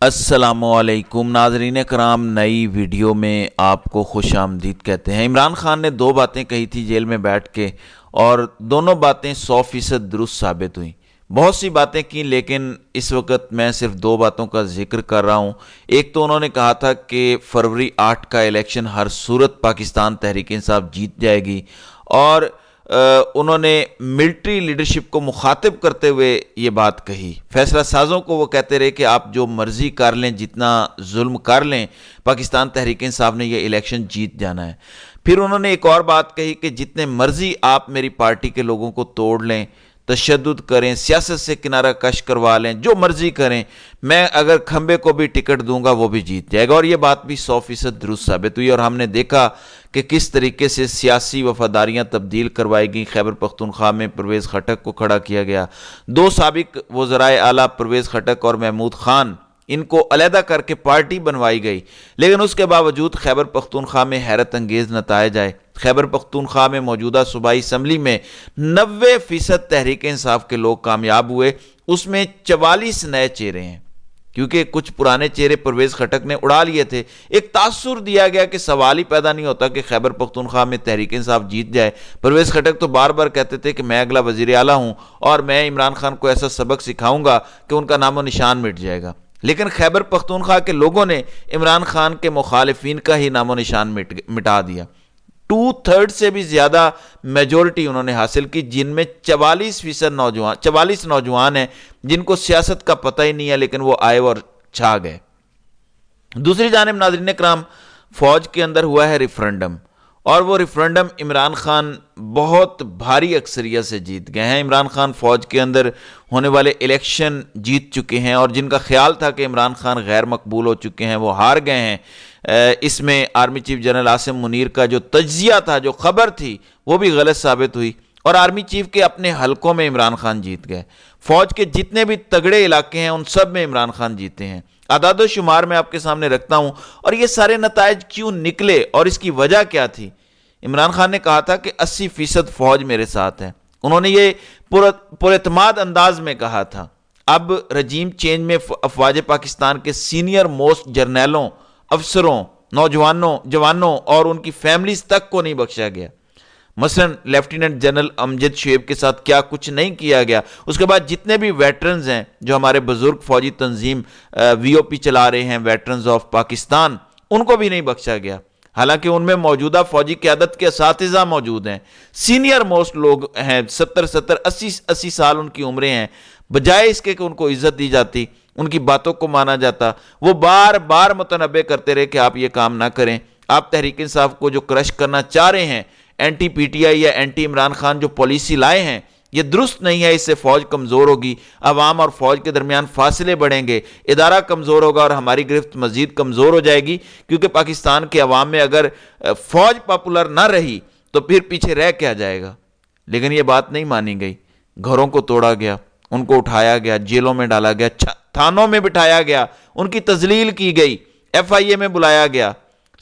السلام علیکم ناظرین کرام، نئی ویڈیو میں آپ کو خوش آمدید کہتے ہیں۔ عمران خان نے دو باتیں کہی تھی جیل میں بیٹھ کے، اور دونوں باتیں 100% درست ثابت ہوئیں۔ بہت سی باتیں کی، لیکن اس وقت میں صرف دو باتوں کا ذکر کر رہا ہوں۔ ایک تو انہوں نے کہا تھا کہ فروری 8 کا الیکشن ہر صورت پاکستان تحریک انصاف جیت جائے گی، اور انہوں نے ملٹری لیڈرشپ کو مخاطب کرتے ہوئے یہ بات کہی۔ فیصلہ سازوں کو وہ کہتے رہے کہ آپ جو مرضی کر لیں، جتنا ظلم کر لیں، پاکستان تحریک انصاف نے یہ الیکشن جیت جانا ہے۔ پھر انہوں نے ایک اور بات کہی کہ جتنے مرضی آپ میری پارٹی کے لوگوں کو توڑ لیں، تشدد کریں، سیاست سے کنارہ کش کروا لیں، جو مرضی کریں، میں اگر کھمبے کو بھی ٹکٹ دوں گا وہ بھی جیت جائے گا۔ اور یہ بات بھی 100% درست ثابت ہوئی، اور ہم نے دیکھا کہ کس طریقے سے سیاسی وفاداریاں تبدیل کروائی گئیں۔ خیبر پختونخوا میں پرویز خٹک کو کھڑا کیا گیا، دو سابق وزرائے اعلیٰ پرویز خٹک اور محمود خان، ان کو علیحدہ کر کے پارٹی بنوائی گئی، لیکن اس کے باوجود خیبر پختونخوا میں حیرت انگیز نتائج آئے۔ خیبر پختونخوا میں موجودہ صوبائی اسمبلی میں 90% تحریک انصاف کے لوگ کامیاب ہوئے، اس میں 44 نئے چہرے ہیں، کیونکہ کچھ پرانے چہرے پرویز خٹک نے اڑا لیے تھے۔ ایک تاثر دیا گیا کہ سوال ہی پیدا نہیں ہوتا کہ خیبر پختونخوا میں تحریک انصاف جیت جائے۔ پرویز خٹک تو بار بار کہتے تھے کہ میں اگلا وزیر اعلیٰ ہوں، اور میں عمران خان کو ایسا سبق سکھاؤں گا کہ ان کا نام و نشان مٹ جائے گا، لیکن خیبر پختونخوا کے لوگوں نے عمران خان کے مخالفین کا ہی نام و نشان مٹا دیا۔ 2/3 سے بھی زیادہ میجورٹی انہوں نے حاصل کی، جن میں 44 نوجوان ہیں جن کو سیاست کا پتہ ہی نہیں ہے، لیکن وہ آئے اور چھا گئے۔ دوسری جانب ناظرین کرام، فوج کے اندر ہوا ہے ریفرنڈم، اور وہ ریفرنڈم عمران خان بہت بھاری اکثریت سے جیت گئے ہیں۔ عمران خان فوج کے اندر ہونے والے الیکشن جیت چکے ہیں، اور جن کا خیال تھا کہ عمران خان غیر مقبول ہو چکے ہیں وہ ہار گئے ہیں۔ اس میں army chief general Asim Munir کا جو تجزیہ تھا، جو خبر تھی، وہ بھی غلط ثابت ہوئی، اور آرمی چیف کے اپنے حلقوں میں عمران خان جیت گئے۔ فوج کے جتنے بھی تگڑے علاقے ہیں ان سب میں عمران خان جیتے ہیں۔ اعداد و شمار میں آپ کے سامنے رکھتا ہوں، اور یہ سارے نتائج کیوں نکلے اور اس کی وجہ کیا تھی۔ عمران خان نے کہا تھا کہ 80% فوج میرے ساتھ ہے، انہوں نے یہ پر اعتماد انداز میں کہا تھا۔ اب رجیم چینج میں افواج پاکستان کے سینئر موسٹ جرنیلوں، افسروں، جوانوں اور ان کی فیملیز تک کو نہیں بخشا گیا۔ مثلا لیفٹیننٹ جنرل امجد شعیب کے ساتھ کیا کچھ نہیں کیا گیا۔ اس کے بعد جتنے بھی ویٹرنز ہیں، جو ہمارے بزرگ فوجی تنظیم VOP چلا رہے ہیں، ویٹرنز آف پاکستان، ان کو بھی نہیں بخشا گیا، حالانکہ ان میں موجودہ فوجی قیادت کے اساتذہ موجود ہیں، سینئر موسٹ لوگ ہیں، 70 سال ان کی عمریں ہیں۔ بجائے اس کے کہ ان کو عزت دی جاتی، ان کی باتوں کو مانا جاتا، وہ بار بار متنبہ کرتے رہے کہ آپ یہ کام نہ کریں۔ آپ تحریک انصاف کو جو کرش کرنا چاہ رہے ہیں، اینٹی PTI یا اینٹی عمران خان جو پالیسی لائے ہیں، یہ درست نہیں ہے، اس سے فوج کمزور ہوگی، عوام اور فوج کے درمیان فاصلے بڑھیں گے، ادارہ کمزور ہوگا، اور ہماری گرفت مزید کمزور ہو جائے گی، کیونکہ پاکستان کے عوام میں اگر فوج پاپولر نہ رہی تو پھر پیچھے رہ کیا جائے گا۔ لیکن یہ بات نہیں مانی گئی، گھروں کو توڑا گیا، ان کو اٹھایا گیا، جیلوں میں ڈالا گیا، تھانوں میں بٹھایا گیا، ان کی تذلیل کی گئی، FIA میں بلایا گیا،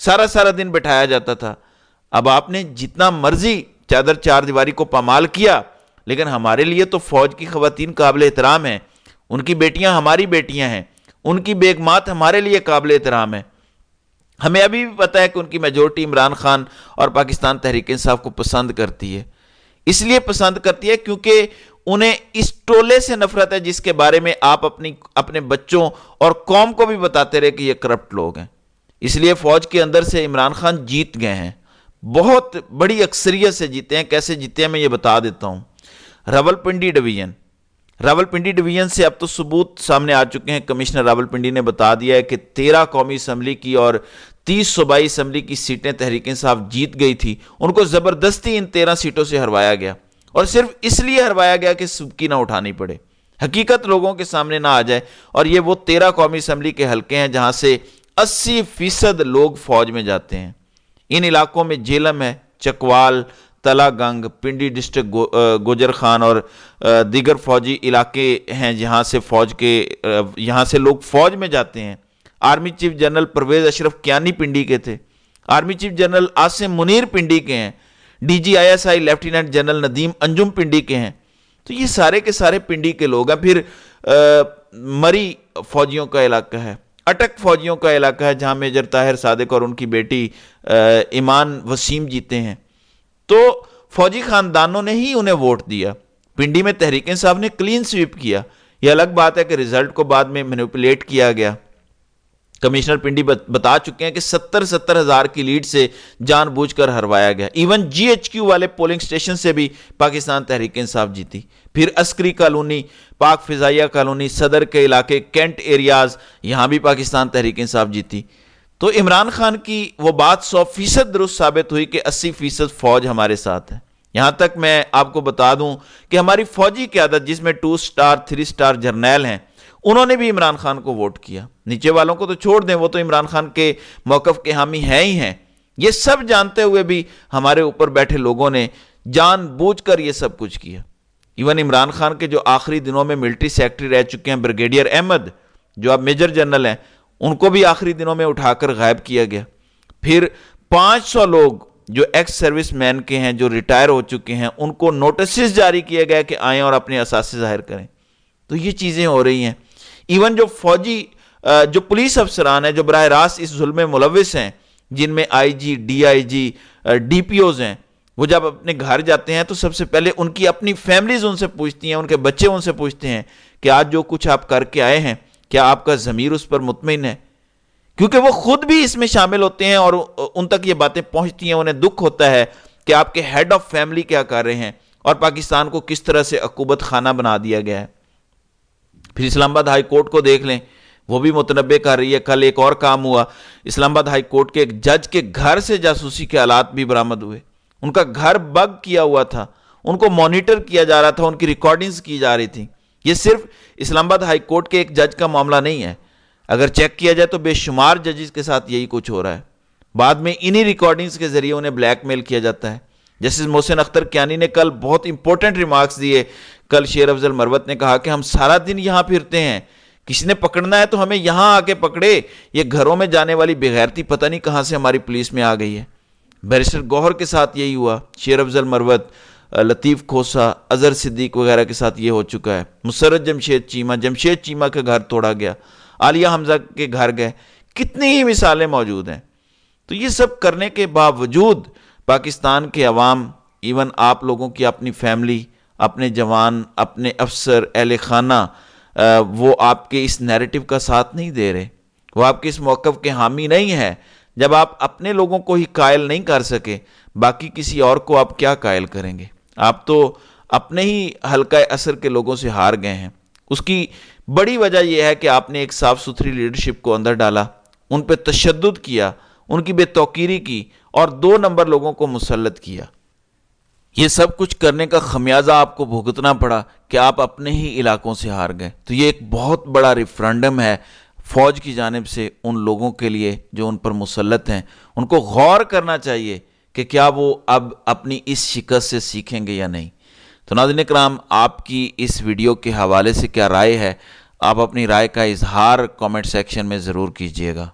سارا دن بٹھایا جاتا تھا۔ اب آپ نے جتنا مرضی چادر چار دیواری کو پامال کیا، لیکن ہمارے لیے تو فوج کی خواتین قابل احترام ہیں، ان کی بیٹیاں ہماری بیٹیاں ہیں، ان کی بیگمات ہمارے لیے قابل احترام ہیں۔ ہمیں ابھی بھی پتہ ہے کہ ان کی میجورٹی عمران خان اور پاکستان تحریک انصاف کو پسند کرتی ہے، اس لیے پسند کرتی ہے کیونکہ انہیں اس ٹولے سے نفرت ہے جس کے بارے میں آپ اپنے بچوں اور قوم کو بھی بتاتے رہے کہ یہ کرپٹ لوگ ہیں۔ اس لیے فوج کے اندر سے عمران خان جیت گئے ہیں، بہت بڑی اکثریت سے جیتے ہیں۔ کیسے جیتے ہیں میں یہ بتا دیتا ہوں۔ راولپنڈی ڈویژن سے اب تو ثبوت سامنے آ چکے ہیں۔ کمشنر راولپنڈی نے بتا دیا ہے کہ 13 قومی اسمبلی کی اور 30 صوبائی اسمبلی کی سیٹیں تحریک انصاف جیت گئی تھی، ان کو زبردستی ان 13 سیٹوں سے ہروایا گیا، اور صرف اس لیے ہروایا گیا کہ سبکی نہ اٹھانی پڑے، حقیقت لوگوں کے سامنے نہ آ جائے۔ اور یہ وہ 13 قومی اسمبلی کے حلقے ہیں جہاں سے 80% لوگ فوج میں جاتے ہیں۔ ان علاقوں میں جیلم ہے، چکوال، تلا گنگ، پنڈی ڈسٹرکٹ گوجر خان اور دیگر فوجی علاقے ہیں یہاں سے لوگ فوج میں جاتے ہیں۔ Army chief general Pervez Ashraf Kayani Pindi کے تھے، army chief general Asim Munir Pindi کے ہیں، DG ISI lieutenant general Nadeem Anjum Pindi کے ہیں۔ تو یہ سارے کے سارے پنڈی کے لوگ ہیں۔ پھر مری فوجیوں کا علاقہ ہے، اٹک فوجیوں کا علاقہ ہے جہاں میجر طاہر صادق اور ان کی بیٹی ایمان وسیم جیتے ہیں، تو فوجی خاندانوں نے ہی انہیں ووٹ دیا۔ پنڈی میں تحریک انصاف نے کلین سویپ کیا۔ یہ الگ بات ہے کہ رزلٹ کو بعد میں مینیپولیٹ کیا گیا۔ کمشنر پنڈی بتا چکے ہیں کہ 70 ہزار کی لیڈ سے جان بوجھ کر ہروایا گیا۔ ایون جی ایچ کیو والے پولنگ سٹیشن سے بھی پاکستان تحریک انصاف جیتی۔ پھر عسکری کالونی، پاک فضائیہ کالونی، صدر کے علاقے، کینٹ ایریاز، یہاں بھی پاکستان تحریک انصاف جیتی۔ تو عمران خان کی وہ بات 100% درست ثابت ہوئی کہ 80% فوج ہمارے ساتھ ہے۔ یہاں تک میں آپ کو بتا دوں کہ ہماری فوجی قیادت، جس میں 2 سٹار 3 سٹار جرنیل ہیں، انہوں نے بھی عمران خان کو ووٹ کیا۔ نیچے والوں کو تو چھوڑ دیں، وہ تو عمران خان کے موقف کے حامی ہیں ہی ہیں۔ یہ سب جانتے ہوئے بھی ہمارے اوپر بیٹھے لوگوں نے جان بوجھ کر یہ سب کچھ کیا۔ ایون عمران خان کے جو آخری دنوں میں ملٹری سیکٹری رہ چکے ہیں بریگیڈیئر احمد، جو اب میجر جنرل ہیں، ان کو بھی آخری دنوں میں اٹھا کر غائب کیا گیا۔ پھر 500 لوگ جو ایکس سروس مین کے ہیں، جو ریٹائر ہو چکے ہیں، ان کو نوٹسز جاری کیے گئے کہ آئیں اور اپنے اثاثے ظاہر کریں۔ تو یہ چیزیں ہو رہی ہیں۔ ایون جو فوجی جو پولیس افسران ہیں جو براہ راست اس ظلم میں ملوث ہیں، جن میں I G, D I G, D P Os ہیں، وہ جب اپنے گھر جاتے ہیں تو سب سے پہلے ان کی اپنی فیملیز ان سے پوچھتی ہیں، ان کے بچے ان سے پوچھتے ہیں کہ آج جو کچھ آپ کر کے آئے ہیں، کیا آپ کا ضمیر اس پر مطمئن ہے؟ کیونکہ وہ خود بھی اس میں شامل ہوتے ہیں اور ان تک یہ باتیں پہنچتی ہیں، انہیں دکھ ہوتا ہے کہ آپ کے ہیڈ آف فیملی کیا کر رہے ہیں اور پاکستان کو کس طرح سے عقوبت خانہ بنا دیا گیا ہے۔ پھر اسلام آباد ہائی کورٹ کو دیکھ لیں، وہ بھی متنبع کر رہی ہے۔ کل ایک اور کام ہوا، اسلام آباد ہائی کورٹ کے ایک جج کے گھر سے جاسوسی کے آلات بھی برآمد ہوئے۔ ان کا گھر بگ کیا ہوا تھا، ان کو مانیٹر کیا جا رہا تھا، ان کی ریکارڈنگز کی جا رہی تھی۔ یہ صرف اسلام آباد ہائی کورٹ کے ایک جج کا معاملہ نہیں ہے، اگر چیک کیا جائے تو بے شمار ججز کے ساتھ یہی کچھ ہو رہا ہے۔ بعد میں انہی ریکارڈنگز کے ذریعے انہیں بلیک میل کیا جاتا ہے۔ جسٹس محسن اختر کیانی نے کل بہت امپورٹنٹ ریمارکس دیے۔ کل شیر افضل مروت نے کہا کہ ہم سارا دن یہاں پھرتے ہیں، کسی نے پکڑنا ہے تو ہمیں یہاں آ کے پکڑے، یہ گھروں میں جانے والی بغیرتی پتہ نہیں کہاں سے ہماری پولیس میں آ گئی ہے۔ بیرسٹر گوہر کے ساتھ یہی ہوا، شیر افضل مروت، لطیف کھوسا، اظہر صدیق وغیرہ کے ساتھ یہ ہو چکا ہے۔ مسرت جمشید چیمہ کا گھر توڑا گیا، عالیہ حمزہ کے گھر گئے، کتنی ہی مثالیں موجود ہیں۔ تو یہ سب کرنے کے باوجود پاکستان کے عوام، ایون آپ لوگوں کی اپنی فیملی، اپنے جوان، اپنے افسر، اہل خانہ، وہ آپ کے اس نیریٹو کا ساتھ نہیں دے رہے، وہ آپ کے اس موقف کے حامی نہیں ہے۔ جب آپ اپنے لوگوں کو ہی قائل نہیں کر سکے، باقی کسی اور کو آپ کیا قائل کریں گے؟ آپ تو اپنے ہی حلقہ اثر کے لوگوں سے ہار گئے ہیں۔ اس کی بڑی وجہ یہ ہے کہ آپ نے ایک صاف ستھری لیڈرشپ کو اندر ڈالا، ان پہ تشدد کیا، ان کی بے توقیری کی اور 2 نمبر لوگوں کو مسلط کیا۔ یہ سب کچھ کرنے کا خمیازہ آپ کو بھگتنا پڑا کہ آپ اپنے ہی علاقوں سے ہار گئے۔ تو یہ ایک بہت بڑا ریفرنڈم ہے فوج کی جانب سے ان لوگوں کے لیے جو ان پر مسلط ہیں۔ ان کو غور کرنا چاہیے کہ کیا وہ اب اپنی اس شکست سے سیکھیں گے یا نہیں۔ تو ناظرین کرام، آپ کی اس ویڈیو کے حوالے سے کیا رائے ہے؟ آپ اپنی رائے کا اظہار کامنٹ سیکشن میں ضرور کیجئے گا۔